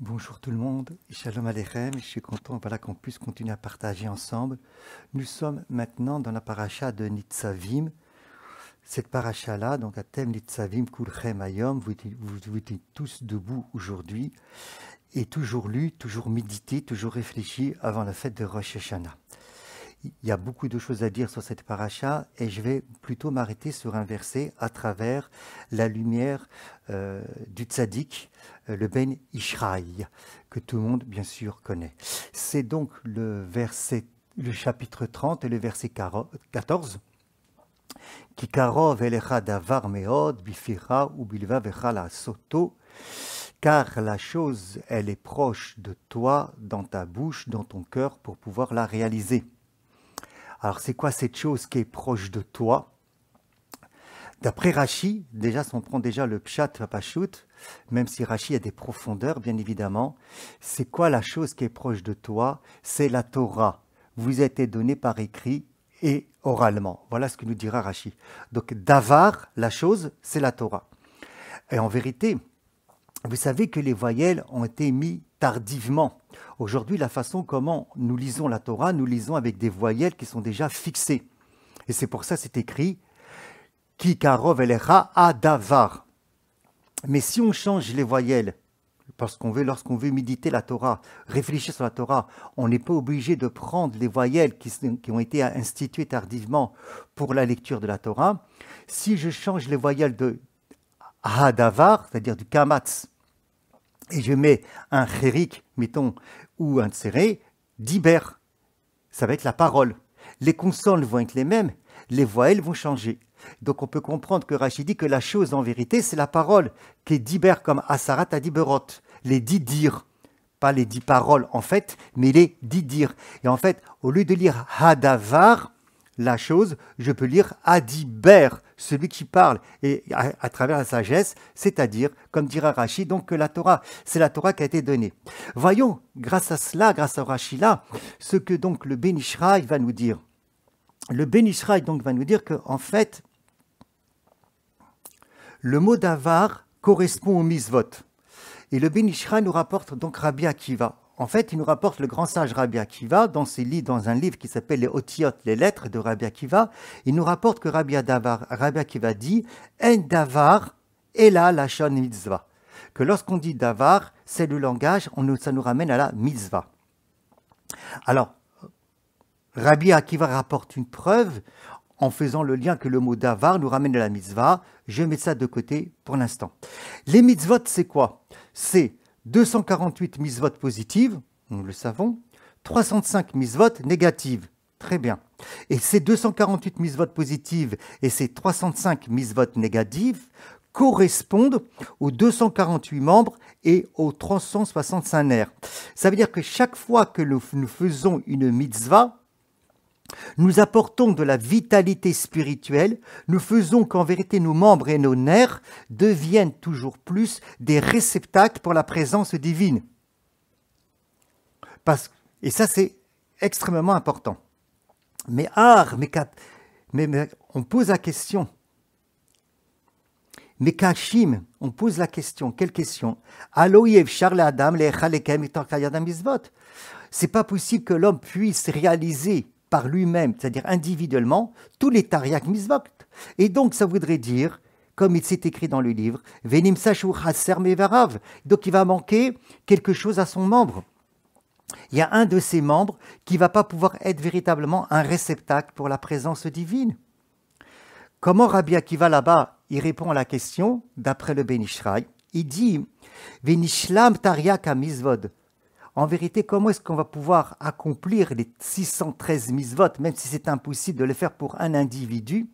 Bonjour tout le monde, Shalom Aleichem, je suis content qu'on puisse continuer à partager ensemble. Nous sommes maintenant dans la paracha de Nitzavim. Cette paracha-là, donc à thème Nitzavim Kulchem Hayom, vous êtes tous debout aujourd'hui, et toujours lu, toujours médité, toujours réfléchi avant la fête de Rosh Hashanah. Il y a beaucoup de choses à dire sur cette paracha et je vais plutôt m'arrêter sur un verset à travers la lumière du tzaddik, le Ben Ishraï, que tout le monde bien sûr connaît. C'est donc le chapitre 30 et le verset 14. Ki karov elecha davar meod bifira ou bilvavecha la soto, car la chose elle est proche de toi, dans ta bouche, dans ton cœur, pour pouvoir la réaliser. Alors, c'est quoi cette chose qui est proche de toi? D'après Rashi, déjà, si on prend déjà le Pshat Pashut, même si Rashi a des profondeurs, bien évidemment, c'est quoi la chose qui est proche de toi? C'est la Torah. Vous a été donné par écrit et oralement. Voilà ce que nous dira Rashi. Donc, Davar, la chose, c'est la Torah. Et en vérité, vous savez que les voyelles ont été mis tardivement. Aujourd'hui, la façon comment nous lisons la Torah, nous lisons avec des voyelles qui sont déjà fixées. Et c'est pour ça que c'est écrit Ki karov elecha adavar. Mais si on change les voyelles, lorsqu'on veut méditer la Torah, réfléchir sur la Torah, on n'est pas obligé de prendre les voyelles qui ont été instituées tardivement pour la lecture de la Torah. Si je change les voyelles de adavar, c'est-à-dire du kamatz, et je mets un chérik, mettons, ou un tséré, diber, ça va être la parole. Les consonnes vont être les mêmes, les voyelles vont changer. Donc on peut comprendre que Rashi dit que la chose en vérité, c'est la parole, qui est diber comme asarat adiberot, les 10 dires. Pas les 10 paroles en fait, mais les 10 dires. Et en fait, au lieu de lire hadavar, la chose, je peux lire adiber, celui qui parle, et à travers la sagesse, c'est-à-dire, comme dira Rashi, donc que la Torah, c'est la Torah qui a été donnée. Voyons, grâce à cela, grâce à Rashi-là, ce que donc le Ben Ishraï va nous dire. Le Ben Ishraï donc va nous dire qu'en fait, le mot davar correspond au misvot. Et le Ben Ishraï nous rapporte donc Rabbi Akiva. En fait, il nous rapporte le grand sage Rabbi Akiva dans un livre qui s'appelle les Otiyot, les lettres de Rabbi Akiva. Il nous rapporte que Rabbi Akiva dit En davar ela lashon mitzvah. Que lorsqu'on dit davar, c'est le langage, ça nous ramène à la mitzvah. Alors, Rabbi Akiva rapporte une preuve en faisant le lien que le mot davar nous ramène à la mitzvah. Je mets ça de côté pour l'instant. Les mitzvot, c'est quoi? C'est 248 mitzvot positives, nous le savons, 305 mitzvot négatives. Très bien. Et ces 248 mitzvot positives et ces 305 mitzvot négatives correspondent aux 248 membres et aux 365 nerfs. Ça veut dire que chaque fois que nous faisons une mitzvah, nous apportons de la vitalité spirituelle, nous faisons qu'en vérité nos membres et nos nerfs deviennent toujours plus des réceptacles pour la présence divine. Et ça c'est extrêmement important. Mais on pose la question. Mais Kachim, on pose la question. Quelle question? C'est pas possible que l'homme puisse réaliser par lui-même, c'est-à-dire individuellement, tous les tariaq mitzvot. Et donc, ça voudrait dire, comme il s'est écrit dans le livre, Venim Sachou Chaser Mevarav, donc il va manquer quelque chose à son membre. Il y a un de ses membres qui ne va pas pouvoir être véritablement un réceptacle pour la présence divine. Comment Rabbi Akiva là-bas, il répond à la question, d'après le Ben Ishraï, il dit, Venishlam tariaq mitzvot. En vérité, comment est-ce qu'on va pouvoir accomplir les 613 mitzvot, même si c'est impossible de le faire pour un individu,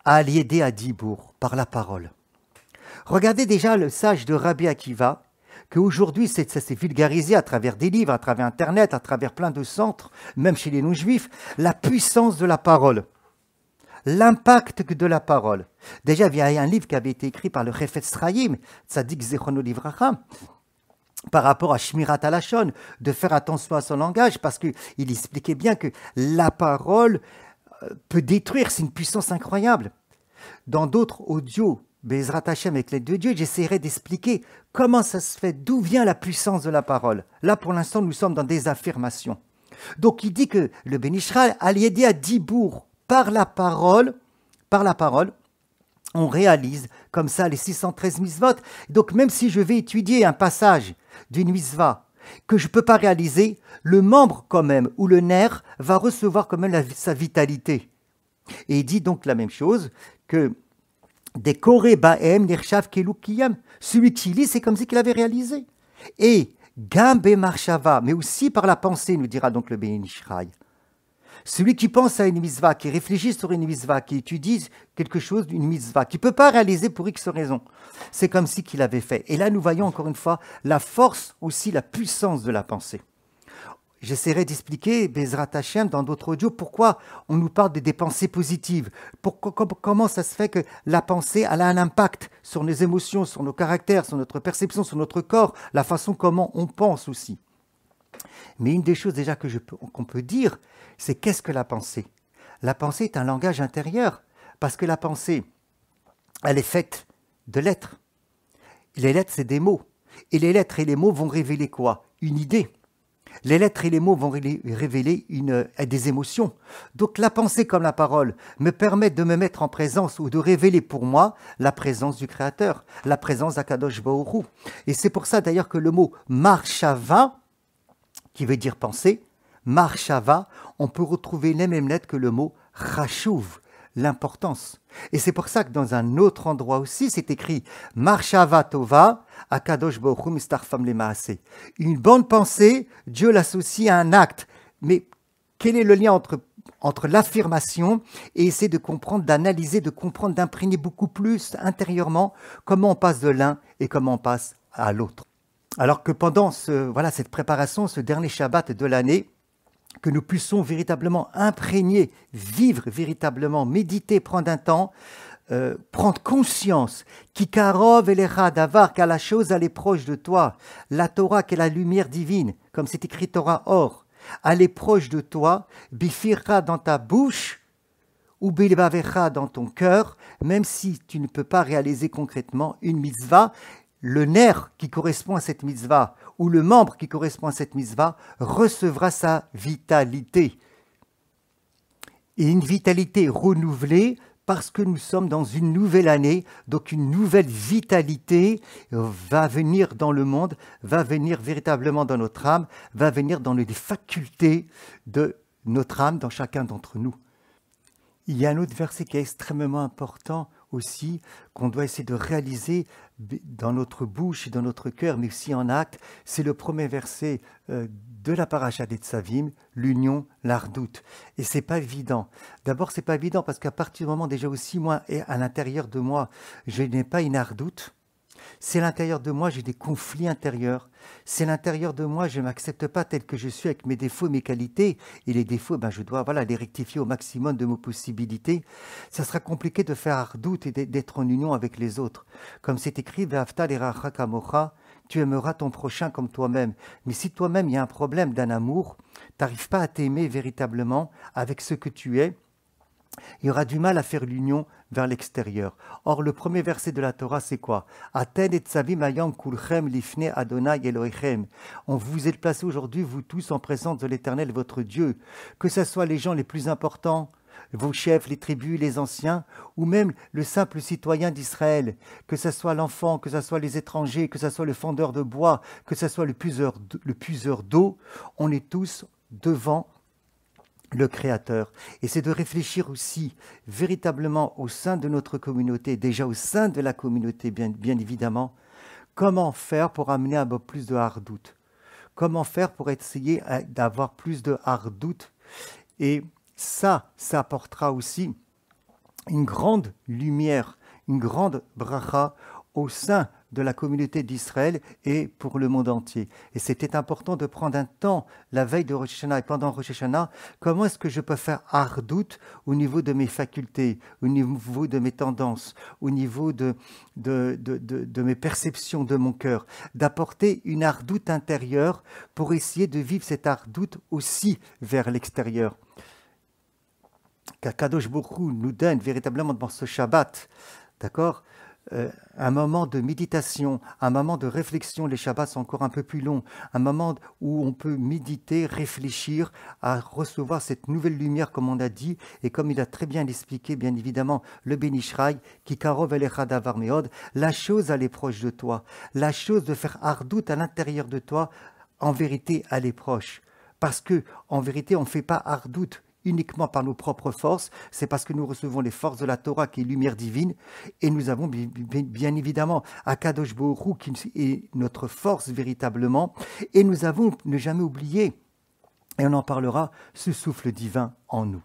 à l'aider à Dibour, par la parole. Regardez déjà le sage de Rabbi Akiva, qu'aujourd'hui, ça s'est vulgarisé à travers des livres, à travers Internet, à travers plein de centres, même chez les non-juifs, la puissance de la parole, l'impact de la parole. Déjà, il y a un livre qui avait été écrit par le Chefetz Chaim, Tzadik Zechono Livracha, par rapport à Shmirat Halashon, de faire attention à son langage, parce qu'il expliquait bien que la parole peut détruire, c'est une puissance incroyable. Dans d'autres audios Bezrat Hashem, avec l'aide de Dieu, j'essaierai d'expliquer comment ça se fait, d'où vient la puissance de la parole. Là, pour l'instant, nous sommes dans des affirmations. Donc, il dit que le Ben Israël, Al-Yedi à Dibour, par la parole, on réalise comme ça les 613 mitzvot. Donc, même si je vais étudier un passage d'une mitzvah que je ne peux pas réaliser, le membre quand même, ou le nerf, va recevoir quand même sa vitalité. Et il dit donc la même chose, que des Koré Baem, Nirshav Kelu Kiyam, celui qui lit, c'est comme si qu'il avait réalisé. Et Gambe Marshava, mais aussi par la pensée, nous dira donc le Ben Ishraï. Celui qui pense à une mitzvah, qui réfléchit sur une mitzvah, qui étudie quelque chose d'une mitzvah, qui ne peut pas réaliser pour X raison, c'est comme si qu'il avait fait. Et là, nous voyons encore une fois la force, aussi la puissance de la pensée. J'essaierai d'expliquer, Bezrat Hashem, dans d'autres audios, pourquoi on nous parle des pensées positives. Comment ça se fait que la pensée elle a un impact sur nos émotions, sur nos caractères, sur notre perception, sur notre corps, la façon comment on pense aussi. Mais une des choses déjà qu'on peut dire, c'est qu'est-ce que la pensée? La pensée est un langage intérieur, parce que la pensée, elle est faite de lettres. Les lettres, c'est des mots. Et les lettres et les mots vont révéler quoi? Une idée. Les lettres et les mots vont révéler des émotions. Donc la pensée comme la parole me permet de me mettre en présence ou de révéler pour moi la présence du Créateur, la présence d'Akadosh Baruch Hu. Et c'est pour ça d'ailleurs que le mot marshava, qui veut dire penser, marshava, on peut retrouver les mêmes lettres que le mot chashuv, l'importance. Et c'est pour ça que dans un autre endroit aussi, c'est écrit marshava tova, Akadosh Baruch Hu mistarfam lemaase. Une bonne pensée, Dieu l'associe à un acte. Mais quel est le lien entre l'affirmation et essayer de comprendre, d'analyser, de comprendre, d'imprégner beaucoup plus intérieurement comment on passe de l'un et comment on passe à l'autre. Alors que pendant cette préparation, ce dernier Shabbat de l'année, que nous puissions véritablement imprégner, vivre véritablement, méditer, prendre un temps, prendre conscience, Kikarov elecha davar, qu'à la chose elle est proche de toi, la Torah qui est la lumière divine, comme c'est écrit Torah or, elle est proche de toi, bifirra dans ta bouche, ou bilbavecha dans ton cœur, même si tu ne peux pas réaliser concrètement une mitzvah, le nerf qui correspond à cette mitzvah, ou le membre qui correspond à cette mitzvah, recevra sa vitalité. Et une vitalité renouvelée, parce que nous sommes dans une nouvelle année, donc une nouvelle vitalité va venir dans le monde, va venir véritablement dans notre âme, va venir dans les facultés de notre âme, dans chacun d'entre nous. Il y a un autre verset qui est extrêmement important aussi, qu'on doit essayer de réaliser dans notre bouche et dans notre cœur, mais aussi en acte. C'est le premier verset de la paracha d'Etzavim, l'union, l'ardoute. Et c'est pas évident. D'abord, c'est pas évident parce qu'à partir du moment déjà aussi, moi, et à l'intérieur de moi, je n'ai pas une ardoute. C'est à l'intérieur de moi, j'ai des conflits intérieurs. C'est à l'intérieur de moi, je ne m'accepte pas tel que je suis avec mes défauts et mes qualités. Et les défauts, je dois les rectifier au maximum de mes possibilités. Ça sera compliqué de faire ardoute et d'être en union avec les autres. Comme c'est écrit, Ve'afta l'iracha kamocha, tu aimeras ton prochain comme toi-même. Mais si toi-même, il y a un problème d'un amour, tu n'arrives pas à t'aimer véritablement avec ce que tu es, il y aura du mal à faire l'union vers l'extérieur. Or, le premier verset de la Torah, c'est quoi? Aten et tzavim ayam kulchem lifne Adonai Elohechem. On vous est placés aujourd'hui, vous tous, en présence de l'Éternel, votre Dieu. Que ce soit les gens les plus importants, vos chefs, les tribus, les anciens, ou même le simple citoyen d'Israël, que ce soit l'enfant, que ce soit les étrangers, que ce soit le fendeur de bois, que ce soit le puiseur d'eau, on est tous devant le Créateur. Et c'est de réfléchir aussi véritablement au sein de notre communauté, déjà au sein de la communauté bien évidemment, comment faire pour amener un peu plus de hardout. Comment faire pour essayer d'avoir plus de hardout. Et ça apportera aussi une grande lumière, une grande bracha au sein de la communauté d'Israël et pour le monde entier. Et c'était important de prendre un temps la veille de Rosh Hashanah et pendant Rosh Hashanah, comment est-ce que je peux faire hardout au niveau de mes facultés, au niveau de mes tendances, au niveau de mes perceptions de mon cœur, d'apporter une hardout intérieure pour essayer de vivre cette hardout aussi vers l'extérieur. Qu'Akadosh Baruch Hu nous donne véritablement dans ce Shabbat, d'accord, un moment de méditation, un moment de réflexion. Les Shabbats sont encore un peu plus longs. Un moment où on peut méditer, réfléchir, à recevoir cette nouvelle lumière, comme on a dit, et comme il a très bien expliqué, bien évidemment, le Ben Ish Chai, qui karov elecha davar meod, la chose, elle est proche de toi. La chose de faire ardout à l'intérieur de toi, en vérité, elle est proche. Parce que, en vérité, on ne fait pas ardout uniquement par nos propres forces, c'est parce que nous recevons les forces de la Torah qui est lumière divine, et nous avons bien évidemment Akadosh Baruch Hu qui est notre force véritablement, et nous avons ne jamais oublier, et on en parlera, ce souffle divin en nous.